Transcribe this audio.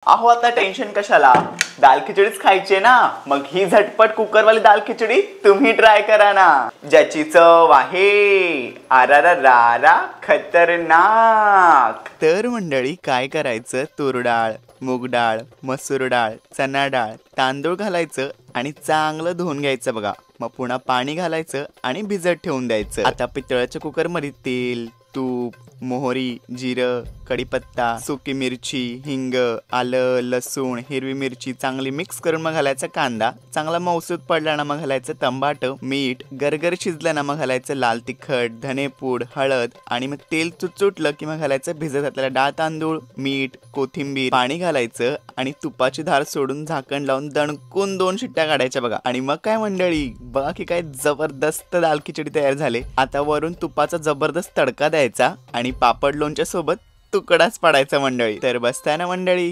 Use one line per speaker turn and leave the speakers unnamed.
अहो आता टेन्शन कशाला, दाल खिचडीच खायची ना। मग ही झटपट कुकरवाली दाल खिचडी तुम्ही ट्राय करा ना, ज्याची चव आहे आरारारा खतरनाक। तर मंडळी काय करायचं, तूर डाळ, मूग डाळ, मसूर डाळ, चना डाळ, तांदूळ घालायचं आणि चांगलं धुवून घ्यायचं बघा। मग पुन्हा पाणी घालायचं आणि भिजत ठेवून द्यायचं। आता पितळाच्या कुकर मध्ये तेल, तूप, मोहरी, जिरं, कढीपत्ता, सुकी मिरची, हिंग, आलं, लसूण, हिरवी मिरची चांगली मिक्स करून मग घालायचा कांदा। चांगला मौसूद पडला ना मग घालायचं टमाटर, मीठ, गरगर शिजलं ना मग घालायचं लाल तिखट, धनेपूड, हळद आणि मग तेल चुटचुटलं की मग घालायचं भिजत घातलेला डाळ तांदूळ, मीठ, कोथिंबीर, पाणी घालायचं आणि तुपाची धार सोडून झाकण लावून दणकून 2 शिट्ट्या काढायच्या बघा। आणि मग काय मंडळी, बघा की काय जबरदस्त दाल खिचडी तयार झाले। आता वरून तुपाचा जबरदस्त तडका द्यायचा आणि पापड लोणच्या सोबत तुकडाच पाडायचा मंडळी। तर बसताय ना मंडळी।